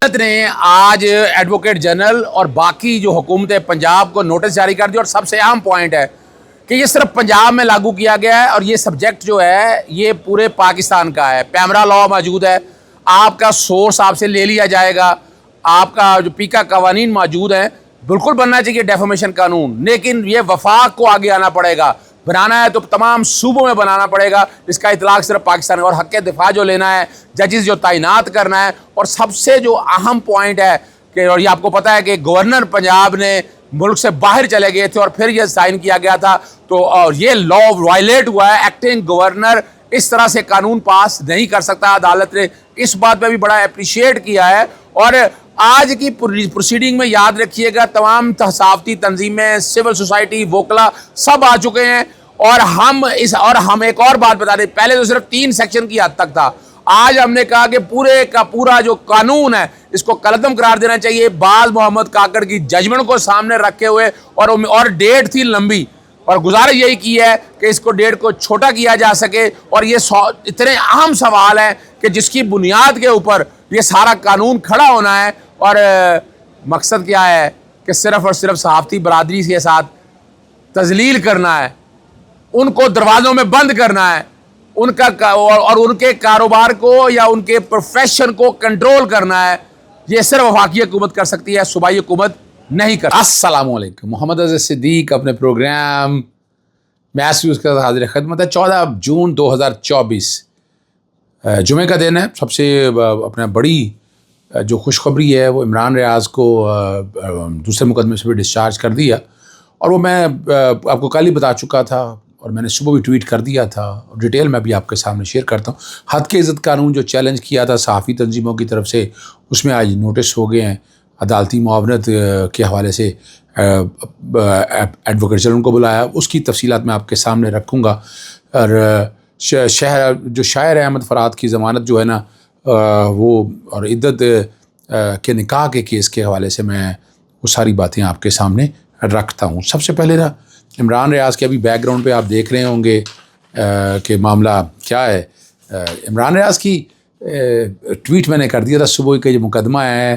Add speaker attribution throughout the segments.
Speaker 1: عدالت نے آج ایڈوکیٹ جنرل اور باقی جو حکومت پنجاب کو نوٹس جاری کر دیا، اور سب سے اہم پوائنٹ ہے کہ یہ صرف پنجاب میں لاگو کیا گیا ہے اور یہ سبجیکٹ جو ہے یہ پورے پاکستان کا ہے۔ پیمرا لا موجود ہے، آپ کا سورس آپ سے لے لیا جائے گا، آپ کا جو پیکا قوانین موجود ہیں، بالکل بننا چاہیے ڈیفامیشن قانون، لیکن یہ وفاق کو آگے آنا پڑے گا۔ بنانا ہے تو تمام صوبوں میں بنانا پڑے گا، اس کا اطلاق صرف پاکستان ہے، اور حق دفاع جو لینا ہے، ججز جو تعینات کرنا ہے، اور سب سے جو اہم پوائنٹ ہے کہ اور یہ آپ کو پتہ ہے کہ گورنر پنجاب نے ملک سے باہر چلے گئے تھے اور پھر یہ سائن کیا گیا تھا، تو اور یہ لا وائلیٹ ہوا ہے۔ ایکٹنگ گورنر اس طرح سے قانون پاس نہیں کر سکتا۔ عدالت نے اس بات پہ بھی بڑا اپریشیٹ کیا ہے، اور آج کی پروسیڈنگ میں یاد رکھیے گا تمام صحافتی تنظیمیں، سول سوسائٹی، وکلا سب آ چکے ہیں، اور ہم ایک اور بات بتا دیں، پہلے تو صرف 3 سیکشن کی حد تک تھا، آج ہم نے کہا کہ پورے کا پورا جو قانون ہے اس کو کلعدم قرار دینا چاہیے، باز محمد کاکڑ کی ججمنٹ کو سامنے رکھے ہوئے، اور ڈیٹ تھی لمبی، اور گزارش یہی کی ہے کہ اس کو ڈیٹ کو چھوٹا کیا جا سکے، اور یہ اتنے اہم سوال ہیں کہ جس کی بنیاد کے اوپر یہ سارا قانون کھڑا ہونا ہے، اور مقصد کیا ہے کہ صرف اور صرف صحافتی برادری کے ساتھ تذلیل کرنا ہے، ان کو دروازوں میں بند کرنا ہے، ان کا اور ان کے کاروبار کو یا ان کے پروفیشن کو کنٹرول کرنا ہے۔ یہ صرف وفاقی حکومت کر سکتی ہے، صوبائی حکومت نہیں کر۔ السلام علیکم، محمد عزیز صدیق اپنے پروگرام میسیوز کا حاضر خدمت ہے۔ 14 جون 2024 جمعہ کا دن ہے۔ سب سے اپنا بڑی جو خوشخبری ہے وہ عمران ریاض کو دوسرے مقدمے سے بھی ڈسچارج کر دیا، اور وہ میں آپ کو کل ہی بتا چکا تھا، اور میں نے صبح بھی ٹویٹ کر دیا تھا، اور ڈیٹیل میں بھی آپ کے سامنے شیئر کرتا ہوں۔ حد کے عزت قانون جو چیلنج کیا تھا صحافی تنظیموں کی طرف سے، اس میں آج نوٹس ہو گئے ہیں عدالتی معاونت کے حوالے سے۔ ایڈوکیٹ جنرل کو بلایا، اس کی تفصیلات میں آپ کے سامنے رکھوں گا، اور جو شاعر احمد فرحات کی ضمانت جو ہے نا وہ، اور عدت کے نکاح کے کیس کے حوالے سے میں وہ ساری باتیں آپ کے سامنے رکھتا ہوں۔ سب سے پہلے نا عمران ریاض کے ابھی بیک گراؤنڈ پہ آپ دیکھ رہے ہوں گے کہ معاملہ کیا ہے۔ عمران ریاض کی ٹویٹ میں نے کر دیا تھا صبح کہ یہ مقدمہ ہے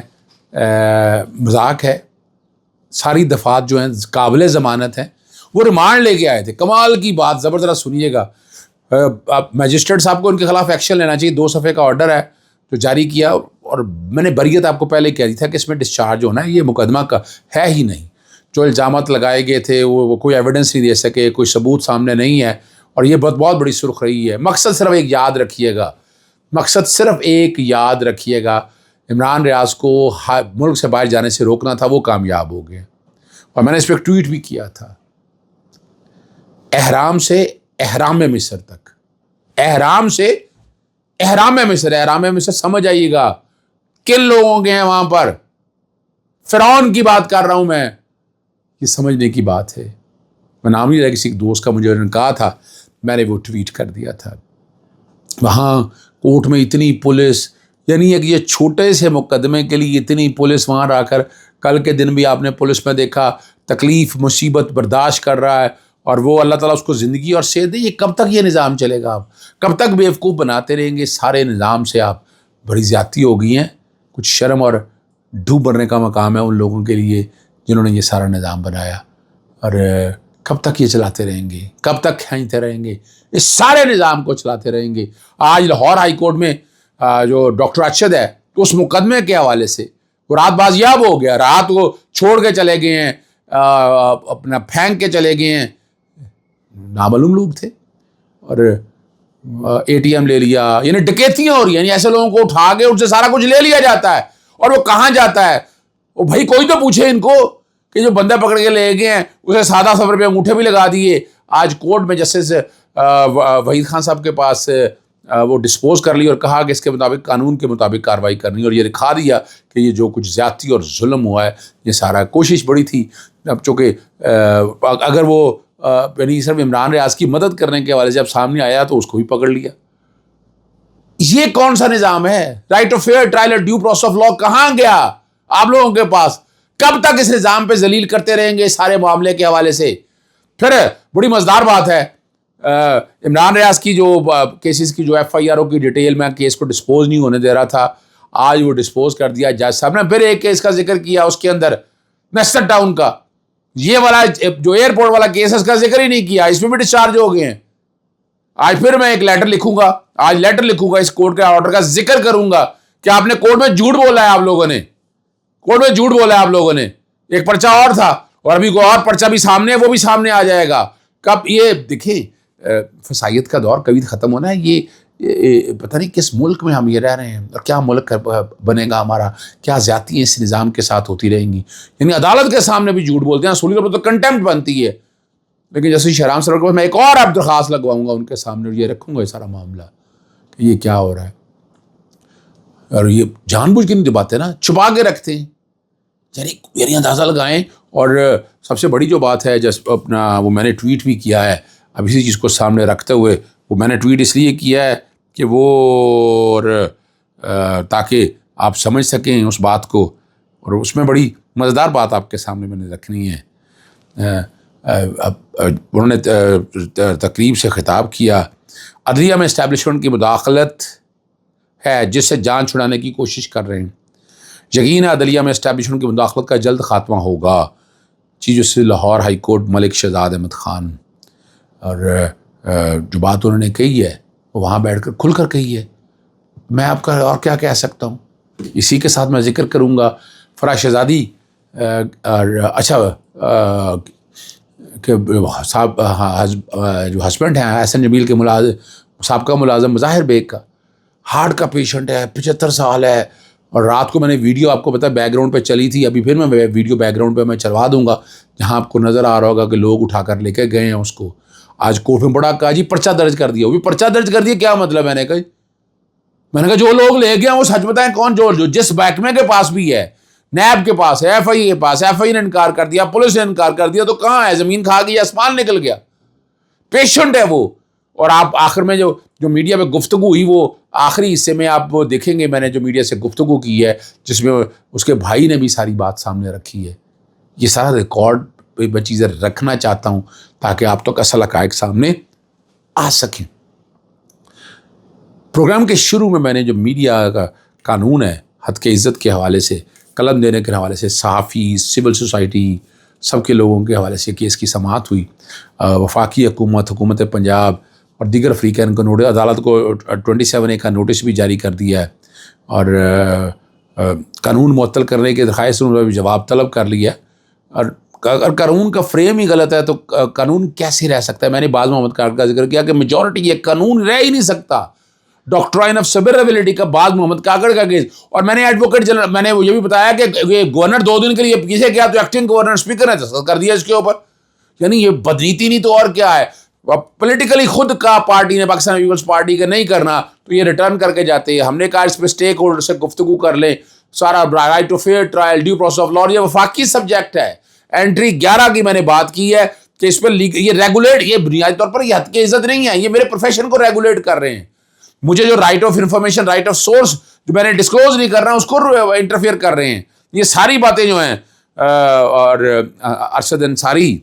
Speaker 1: مذاق ہے، ساری دفعات جو ہیں قابل ضمانت ہیں۔ وہ ریمانڈ لے کے آئے تھے، کمال کی بات، زبردست سنیے گا۔ میجسٹریٹ صاحب کو ان کے خلاف ایکشن لینا چاہیے، 2 صفحے کا آرڈر ہے جو جاری کیا، اور میں نے بریت آپ کو پہلے کہہ دی تھا کہ اس میں ڈسچارج ہونا ہے، یہ مقدمہ کا ہے ہی نہیں۔ جو الزامات لگائے گئے تھے وہ کوئی ایویڈنس نہیں دے سکے، کوئی ثبوت سامنے نہیں ہے، اور یہ بہت بڑی سرخ رہی ہے۔ مقصد صرف ایک یاد رکھیے گا، مقصد صرف ایک یاد رکھیے گا، عمران ریاض کو ملک سے باہر جانے سے روکنا تھا، وہ کامیاب ہو گیا۔ اور میں نے اس پہ ایک ٹویٹ بھی کیا تھا، احرام سے احرام مصر تک، احرام سے احرام مصر، احرام مصر سمجھ آئیے گا کن لوگوں کے ہیں وہاں پر، فرعون کی بات کر رہا ہوں میں، یہ سمجھنے کی بات ہے۔ میں نام نہیں لیا، کسی دوست کا مجھے انہوں نے کہا تھا، میں نے وہ ٹویٹ کر دیا تھا۔ وہاں کورٹ میں اتنی پولیس، یعنی کہ یہ چھوٹے سے مقدمے کے لیے اتنی پولیس وہاں رہ کر، کل کے دن بھی آپ نے پولیس میں دیکھا تکلیف مصیبت برداشت کر رہا ہے، اور وہ اللہ تعالیٰ اس کو زندگی اور صحت دے۔ یہ کب تک یہ نظام چلے گا؟ آپ کب تک بیوقوف بناتے رہیں گے سارے نظام سے؟ آپ بڑی زیادتی ہو گئی ہیں، کچھ شرم اور ڈوب مرنے کا مقام ہے ان لوگوں کے لیے جنہوں نے یہ سارا نظام بنایا، اور کب تک یہ چلاتے رہیں گے؟ کب تک کھینچتے رہیں گے اس سارے نظام کو چلاتے رہیں گے؟ آج لاہور ہائی کورٹ میں جو ڈاکٹر ارشد ہے، تو اس مقدمے کے حوالے سے وہ رات بازیاب ہو گیا، رات کو چھوڑ کے چلے گئے ہیں، اپنا پھینک کے چلے گئے ہیں، نامعلوم لوگ تھے، اور ATM لے لیا، یعنی ڈکیتیاں ہو رہی ہیں، یعنی ایسے لوگوں کو اٹھا کے ان سے سارا کچھ لے لیا جاتا ہے، اور وہ کہاں جاتا ہے؟ وہ بھائی کوئی تو پوچھے ان کو کہ جو بندہ پکڑ کے لے گئے ہیں اسے سادہ سفر پہ انگوٹھے بھی لگا دیے۔ آج کورٹ میں جسٹس وحید خان صاحب کے پاس وہ ڈسپوز کر لی اور کہا کہ اس کے مطابق قانون کے مطابق کارروائی کرنی، اور یہ دکھا دیا کہ یہ جو کچھ زیادتی اور ظلم ہوا ہے یہ سارا کوشش بڑی تھی۔ اب چونکہ اگر وہ یعنی صرف عمران ریاض کی مدد کرنے کے حوالے سے اب سامنے آیا تو اس کو بھی پکڑ لیا۔ یہ کون سا نظام ہے؟ رائٹ آف فیئر ٹرائل اور ڈیو پروسیس آف لا کہاں گیا آپ لوگوں کے پاس؟ کب تک اس نظام پہ ذلیل کرتے رہیں گے سارے معاملے کے حوالے سے؟ پھر بڑی مزدار بات ہے، عمران ریاض کی جو کیسز کی جو FIR کی ڈیٹیل میں کیس کو ڈسپوز نہیں ہونے دے رہا تھا، آج وہ ڈسپوز کر دیا جج صاحب نے. پھر ایک کیس کا ذکر کیا اس کے اندر نیسٹر ٹاؤن کا, یہ والا جو ایئرپورٹ والا کیس ہے اس کا ذکر ہی نہیں کیا, اس میں بھی ڈسچارج ہو گئے ہیں. آج پھر میں ایک لیٹر لکھوں گا, آج لیٹر لکھوں گا, اس کورٹ کے آرڈر کا ذکر کروں گا کہ آپ نے کورٹ میں جھوٹ بولا ہے, آپ لوگوں نے کورٹ میں جھوٹ بولا ہے آپ لوگوں نے. ایک پرچہ اور تھا اور ابھی کوئی اور پرچہ بھی سامنے ہے, وہ بھی سامنے آ جائے گا. کب یہ دیکھیں فسائیت کا دور کبھی ختم ہونا ہے. یہ پتہ نہیں کس ملک میں ہم یہ رہ رہے ہیں اور کیا ملک بنے گا ہمارا, کیا زیادتیاں اس نظام کے ساتھ ہوتی رہیں گی. یعنی عدالت کے سامنے بھی جھوٹ بولتے ہیں, اصولی طور پر تو کنٹمپٹ بنتی ہے. لیکن جیسے شہرام سر کو میں ایک اور اب درخواست لگواؤں گا ان کے سامنے, یہ رکھوں گا یہ سارا معاملہ کہ یہ کیا ہو رہا ہے. اور یہ جان بوجھ کے نہیں باتیں نا چھپا کے رکھتے ہیں, یعنی اندازہ لگائیں. اور سب سے بڑی جو بات ہے جس اپنا وہ میں نے ٹویٹ بھی کیا ہے اب اسی چیز کو سامنے رکھتے ہوئے, وہ میں نے ٹویٹ اس لیے کیا ہے کہ وہ تاکہ آپ سمجھ سکیں اس بات کو, اور اس میں بڑی مزیدار بات آپ کے سامنے میں نے رکھنی ہے. انہوں نے تقریب سے خطاب کیا, عدلیہ میں اسٹیبلشمنٹ کی مداخلت ہے جس سے جان چھڑانے کی کوشش کر رہے ہیں. یقین ہے عدلیہ میں اسٹیبلشمنٹ کی مداخلت کا جلد خاتمہ ہوگا. Chief justice Lahore high court Malik Shahzad Ahmad Khan. اور جو بات انہوں نے کہی ہے وہ وہاں بیٹھ کر کھل کر کہی ہے, میں آپ کا اور کیا کہہ سکتا ہوں. اسی کے ساتھ میں ذکر کروں گا فراز شہزادی اور اچھا کہ صاحب جو ہسبینڈ ہیں احسن جمیل کے سابقہ ملازم مظاہر بیگ کا ہارٹ کا پیشنٹ ہے, 75 سال ہے. اور رات کو میں نے ویڈیو آپ کو پتا بیک گراؤنڈ پہ چلی تھی, ابھی پھر میں ویڈیو بیک گراؤنڈ پہ میں چلوا دوں گا جہاں آپ کو نظر آ رہا ہوگا کہ لوگ اٹھا کر لے کے گئے ہیں اس کو. آج کورٹ میں بڑا کہا جی پرچہ درج کر دیا, وہ بھی پرچہ درج کر دیا, کیا مطلب. میں نے کہا جو لوگ لے گئے ہیں وہ سچ بتائیں کون, جو جس محکمے کے پاس بھی ہے, نیب کے پاس ہے, ایف آئی کے پاس, ایف آئی نے انکار کر دیا, پولیس نے انکار کر دیا, تو کہاں ہے, زمین کھا گئی, آسمان نکل گیا, پیشنٹ ہے وہ. اور آپ آخر میں جو میڈیا میں گفتگو ہوئی وہ آخری حصے میں آپ وہ دیکھیں گے, میں نے جو میڈیا سے گفتگو کی ہے جس میں اس کے بھائی نے بھی ساری بات سامنے رکھی ہے. یہ سارا ریکارڈ میں چیزیں رکھنا چاہتا ہوں تاکہ آپ تک اصل حقائق سامنے آ سکیں. پروگرام کے شروع میں نے جو میڈیا کا قانون ہے حد کے عزت کے حوالے سے, قلم دینے کے حوالے سے, صحافی, سول سوسائٹی, سب کے لوگوں کے حوالے سے کیس کی سماعت ہوئی. وفاقی حکومت پنجاب اور دیگر فریقین کو نوٹس, عدالت کو 27A کا نوٹس بھی جاری کر دیا ہے اور قانون معطل کرنے کے درخواست انہوں نے بھی جواب طلب کر لیا. اور اگر قانون کا فریم ہی غلط ہے تو قانون کیسے رہ سکتا ہے. میں نے باز محمد کارڈ کا ذکر کیا کہ میجورٹی یہ قانون رہ ہی نہیں سکتا. ڈاکٹرائن آف سیوریبلٹی کا باز محمد کاکڑ کا کیس, اور میں نے ایڈوکیٹ جنرل میں نے یہ بھی بتایا کہ گورنر 2 دن کے لیے پیچھے گیا تو ایکٹنگ گورنر اسپیکر نے دستخط کر دیا اس کے اوپر. یعنی یہ بدنیتی نہیں تو اور کیا ہے. پولیٹیکلی خود کا پارٹی نے پاکستان پیپلز پارٹی کا نہیں کرنا تو یہ ریٹرن کر کے جاتے ہیں. ہم نے کہا اس پہ اسٹیک ہولڈر سے گفتگو کر لیں, سارا right to fair trial, due process of law, یہ وفاقی سبجیکٹ ہے. انٹری 11 کی میں نے بات کی ہے کہ اس پہ یہ ریگولیٹ, یہ بنیادی طور پر یہ حد کی عزت نہیں ہے, یہ میرے پروفیشن کو ریگولیٹ کر رہے ہیں. مجھے جو right of information, right of source جو میں نے ڈسکلوز نہیں کر رہا اس کو انٹرفیئر کر رہے ہیں. یہ ساری باتیں جو ہیں اور ارشد انصاری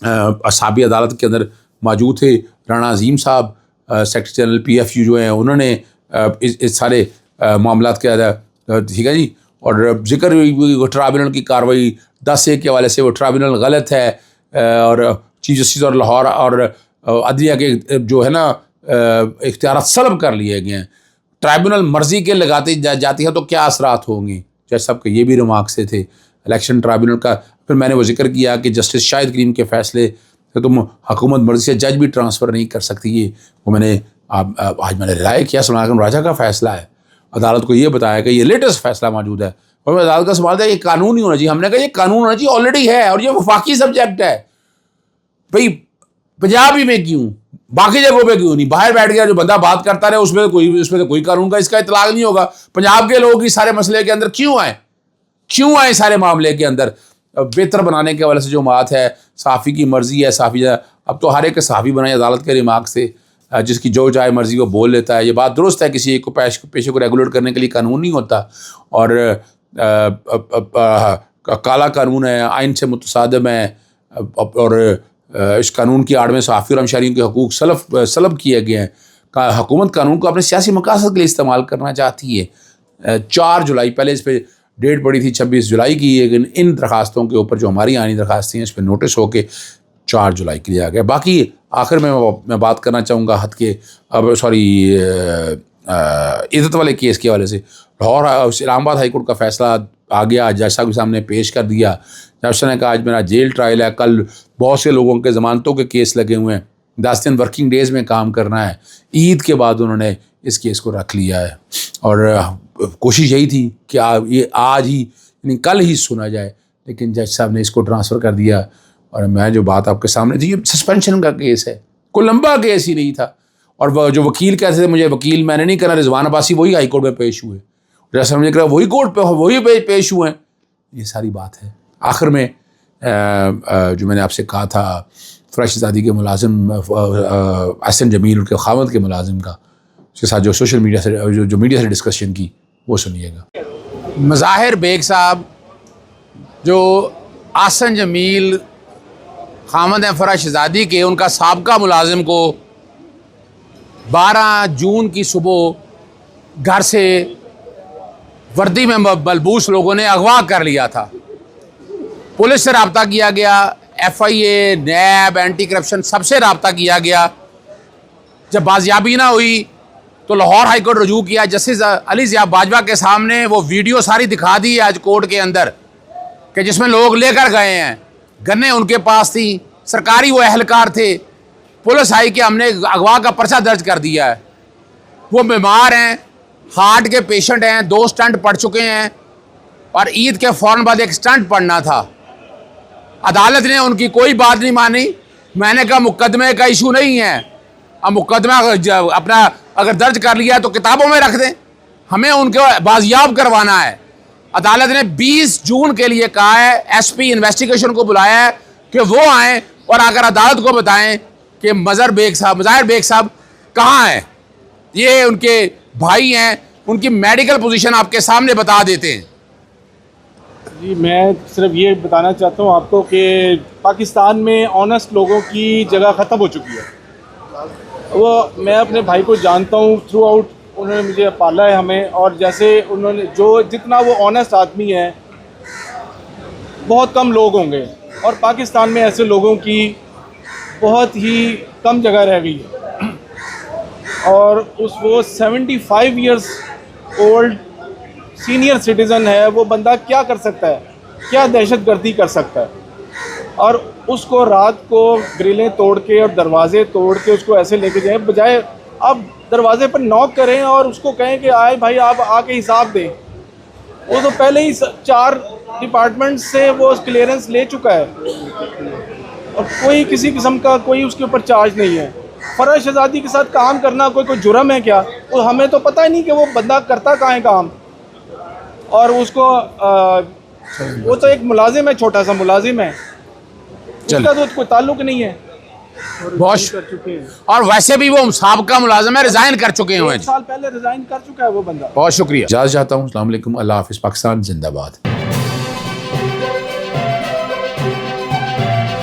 Speaker 1: اصحابی عدالت کے اندر موجود تھے, رانا عظیم صاحب سیکرٹری جنرل PFU جو ہیں انہوں نے اس سارے معاملات کے ٹھیک ہے جی. اور ذکر وہ ٹرائبونل کی کارروائی 10A کے حوالے سے وہ ٹرائبونل غلط ہے اور چیف جسٹس اور لاہور اور عدلیہ کے جو ہے نا اختیارات سلب کر لیے گئے ہیں. ٹرائبونل مرضی کے لگاتے جاتی ہے تو کیا اثرات ہوں گی. جیسے صاحب کے یہ بھی ریمارکس سے تھے الیکشن ٹرائبونل کا. پھر میں نے وہ ذکر کیا کہ جسٹس شاہد کریم کے فیصلے سے تم حکومت مرضی سے جج بھی ٹرانسفر نہیں کر سکتی. یہ وہ میں نے آج میں نے رائے کیا سلمان اکرم راجہ کا فیصلہ ہے, عدالت کو یہ بتایا کہ یہ لیٹسٹ فیصلہ موجود ہے. اور عدالت کا سوال تھا یہ قانون نہیں ہونا چاہیے. ہم نے کہا یہ قانون ہونا چاہیے, آلریڈی ہے, اور یہ وفاقی سبجیکٹ ہے. بھائی پنجاب ہی میں کیوں, باقی جگہوں پہ کیوں نہیں. باہر بیٹھ گیا جو بندہ بات کرتا رہے اس میں تو کوئی قانون کا اس کا اطلاق نہیں ہوگا. پنجاب کے لوگ اس سارے مسئلے کے اندر کیوں آئے سارے معاملے کے اندر. بہتر بنانے کے حوالے سے جو بات ہے, صحافی کی مرضی ہے, صحافی اب تو ہر ایک صحافی بنائے عدالت کے ریمارک سے, جس کی جو چاہے مرضی وہ بول لیتا ہے. یہ بات درست ہے, کسی ایک کو پیشے کو ریگولیٹ کرنے کے لیے قانون نہیں ہوتا, اور کالا قانون ہے, آئین سے متصادم ہے, اور اس قانون کی آڑ میں صحافی اور ہمشہریوں کے حقوق سلب کیے گئے ہیں. حکومت قانون کو اپنے سیاسی مقاصد کے لیے استعمال کرنا چاہتی ہے. 4 جولائی، پہلے اس پہ ڈیٹ پڑی تھی 26 جولائی کی، لیکن ان درخواستوں کے اوپر جو ہماری آئینی درخواستیں ہیں اس پہ نوٹس ہو کے 4 جولائی کے لیے آ گیا۔ باقی آخر میں بات کرنا چاہوں گا حد کے عزت والے کیس کے حوالے سے۔ لاہور اسلام آباد ہائی کورٹ کا فیصلہ آ گیا، جج صاحب کے سامنے پیش کر دیا۔ جج صاحب نے کہا آج میرا جیل ٹرائل ہے، کل بہت سے لوگوں کے ضمانتوں کے کیس لگے ہوئے ہیں، 10 دن ورکنگ ڈیز میں کام کرنا ہے۔ عید کے بعد انہوں نے اس کیس کو رکھ لیا ہے، اور کوشش یہی تھی کہ یہ آج ہی یعنی کل ہی سنا جائے، لیکن جج صاحب نے اس کو ٹرانسفر کر دیا۔ اور میں جو بات آپ کے سامنے تھی، یہ سسپینشن کا کیس ہے، کوئی لمبا کیس ہی نہیں تھا۔ اور وہ جو وکیل کہتے تھے مجھے وکیل میں نے نہیں کرنا، رضوان عباسی وہی ہائی کورٹ میں پیش ہوئے، جیسا مجھے کہا وہی کورٹ پہ وہی پیش ہوئے ہیں۔ یہ ساری بات ہے۔ آخر میں جو میں نے آپ سے کہا تھا فرح شہزادی کے ملازم احسن جمیل، ان کے خاوند کے ملازم کا، اس کے ساتھ جو سوشل میڈیا سے جو میڈیا سے ڈسکشن کی، وہ سنیے گا۔ مظاہر بیگ صاحب جو احسن جمیل خاوند ہیں فرح شہزادی کے، ان کا سابقہ ملازم کو 12 جون کی صبح گھر سے وردی میں ملبوس لوگوں نے اغوا کر لیا تھا۔ پولیس سے رابطہ کیا گیا، FIA، نیب، اینٹی کرپشن سب سے رابطہ کیا گیا۔ جب بازیابی نہ ہوئی تو لاہور ہائی کورٹ رجوع کیا، جسٹس علی ضیاء باجوہ کے سامنے وہ ویڈیو ساری دکھا دی ہے آج کورٹ کے اندر، کہ جس میں لوگ لے کر گئے ہیں، گنیں ان کے پاس تھیں، سرکاری وہ اہلکار تھے۔ پولیس آئی کہ ہم نے اغوا کا پرچہ درج کر دیا ہے۔ وہ بیمار ہیں، ہارٹ کے پیشنٹ ہیں، 2 سٹنٹ پڑ چکے ہیں، اور عید کے فوراً بعد ایک سٹنٹ پڑنا تھا۔ عدالت نے ان کی کوئی بات نہیں مانی۔ میں نے کہا مقدمے کا ایشو نہیں ہے، اب مقدمہ اپنا اگر درج کر لیا تو کتابوں میں رکھ دیں، ہمیں ان کو بازیاب کروانا ہے۔ عدالت نے 20 جون کے لیے کہا ہے، SP انویسٹیگیشن کو بلایا ہے کہ وہ آئیں اور اگر عدالت کو بتائیں کہ مظاہر بیگ صاحب کہاں ہیں۔ یہ ان کے بھائی ہیں، ان کی میڈیکل پوزیشن آپ کے سامنے بتا دیتے ہیں۔
Speaker 2: جی میں صرف یہ بتانا چاہتا ہوں آپ کو کہ پاکستان میں آنیسٹ لوگوں کی جگہ ختم ہو چکی ہے۔ وہ میں اپنے بھائی کو جانتا ہوں، تھرو آؤٹ انہوں نے مجھے پالا ہے ہمیں، اور جیسے انہوں نے جتنا وہ آنیسٹ آدمی ہے بہت کم لوگ ہوں گے، اور پاکستان میں ایسے لوگوں کی بہت ہی کم جگہ رہ گئی ہے۔ اور وہ 75 ایئرس اولڈ سینئر سٹیزن ہے، وہ بندہ کیا کر سکتا ہے، کیا دہشت گردی کر سکتا ہے؟ اور اس کو رات کو گرلیں توڑ کے اور دروازے توڑ کے اس کو ایسے لے کے جائیں، بجائے آپ دروازے پر نوک کریں اور اس کو کہیں کہ آئے بھائی آپ آ کے حساب دیں۔ وہ تو پہلے ہی 4 ڈپارٹمنٹ سے وہ کلیئرنس لے چکا ہے، اور کوئی کسی قسم کا کوئی اس کے اوپر چارج نہیں ہے۔ فرح شہزادی کے ساتھ کام کرنا کوئی جرم ہے کیا؟ وہ ہمیں تو پتہ ہی نہیں کہ وہ بندہ کرتا کہاں ہے کام، اور اس کو وہ تو ایک ملازم ہے، چھوٹا سا ملازم ہے، اس کا تو کوئی تعلق نہیں ہے۔
Speaker 1: اور ویسے بھی وہ سابقہ ملازم ہے، ریزائن کر چکے ہیں،
Speaker 2: 1 سال پہلے ریزائن کر چکا ہے وہ بندہ۔
Speaker 1: بہت شکریہ، اجازت چاہتا ہوں۔ السلام علیکم، اللہ حافظ، پاکستان زندہ باد۔